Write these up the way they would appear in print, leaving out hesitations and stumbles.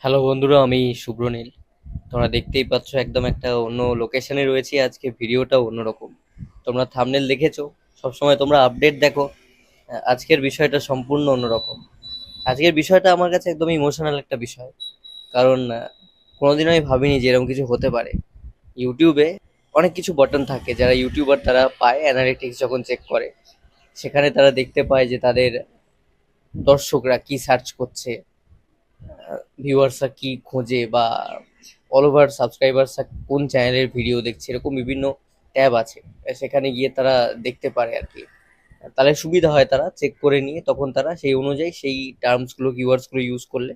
Hello বন্ধুরা, আমি শুভ্রনীল। তোমরা দেখতেই পাচ্ছ একদম একটা অন্য লোকেশনে রয়েছি। আজকে ভিডিওটা অন্যরকম। তোমরা থাম্বনেল দেখেছো, সবসময় তোমরা আপডেট দেখো। আজকের বিষয়টা সম্পূর্ণ অন্যরকম। আজকের বিষয়টা আমার কাছে একদম ইমোশনাল একটা বিষয়। কারণ কোনোদিন আমি ভাবিনি যে এরকম কিছু হতে পারে। ইউটিউবে অনেক কিছু বটন থাকে, যারা ইউটিউবার তারা পায় অ্যানালিটিক্স যখন চেক করে, সেখানে তারা দেখতে পায় যে তাদের দর্শকরা কি সার্চ করছে, ভিউয়ার্সরা কি খোঁজে, বা অল ওভার সাবস্ক্রাইবার্সরা কোন চ্যানেলের ভিডিও দেখছে, এরকম বিভিন্ন ট্যাব আছে। সেখানে গিয়ে তারা দেখতে পারে আর কি। তাহলে সুবিধা হয়, তারা চেক করে নিয়ে তখন তারা সেই অনুযায়ী সেই টার্মসগুলো কিওয়ার্ডসগুলো ইউজ করলে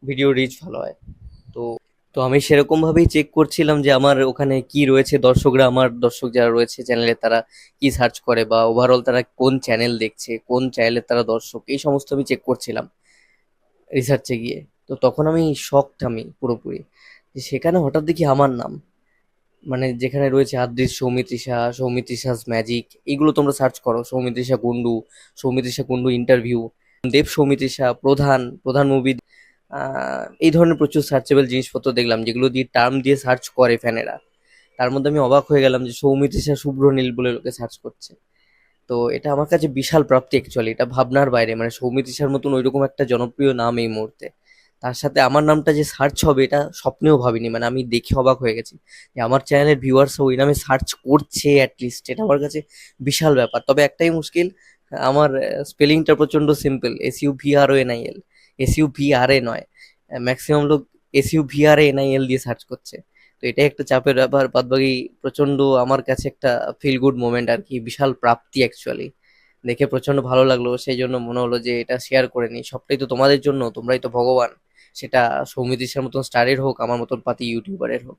ভিডিও রিচ ভালো হয়। তো তো আমি সেরকম ভাবেই চেক করছিলাম যে আমার ওখানে কি রয়েছে, দর্শকরা, আমার দর্শক যারা রয়েছে চ্যানেলে, তারা কি সার্চ করে, বা ওভারঅল তারা কোন চ্যানেল দেখছে, কোন চ্যানেলের তারা দর্শক, এই সমস্ত আমি চেক করছিলাম রিসার্চে গিয়ে। তো তখন আমি শকড, আমি পুরোপুরি, যে সেখানে হঠাৎ দেখি আমার নাম, মানে যেখানে রয়েছে আদ্রিস, সৌমিত্রিষা, সৌমিত্রিষাস ম্যাজিক, এগুলো তোমরা সার্চ করো, সৌমিত্রিষা কুন্ডু, সৌমিত্রিষা কুন্ডু ইন্টারভিউ, দেব সৌমিত্রিষা, প্রধান, প্রধান মুভি, এই ধরনের প্রচুর সার্চেবল জিনিসপত্র দেখলাম, যেগুলো দিয়ে টার্ম দিয়ে সার্চ করে ফ্যানেরা। তার মধ্যে আমি অবাক হয়ে গেলাম যে সৌমিত্রিষা শুভ্রনীল বলে লোকে সার্চ করছে। তো এটা আমার কাছে বিশাল প্রাপ্তি অ্যাকচুয়ালি, এটা ভাবনার বাইরে। মানে সৌমিত্রিষার মতন ওইরকম একটা জনপ্রিয় নাম এই মুহূর্তে, তার সাথে আমার নামটা যে সার্চ হবে এটা স্বপ্নেও ভাবিনি। মানে আমি দেখে অবাক হয়ে গেছি যে আমার চ্যানেলের ভিউয়ার্স ওই নামে সার্চ করছে অ্যাটলিস্ট, এটা আমার কাছে বিশাল ব্যাপার। তবে একটাই মুশকিল, আমার স্পেলিংটা প্রচন্ড সিম্পল, SUVRONIL, SUVRA নয়। ম্যাক্সিমাম লোক SUVRANIL দিয়ে সার্চ করছে। তো এটাই একটা চাপের ব্যাপার। বাদবাকি প্রচন্ড আমার কাছে একটা ফিল গুড মোমেন্ট আর কি, বিশাল প্রাপ্তি অ্যাকচুয়ালি। দেখে প্রচন্ড ভালো লাগলো, সেই জন্য মনে হলো যে এটা শেয়ার করে নিই। সবটাই তো তোমাদের জন্য, তোমরাই তো ভগবান। সেটা সৌমিত্রিষার মতন স্টারের হোক, আমার মতন পাতি ইউটিউবারের হোক।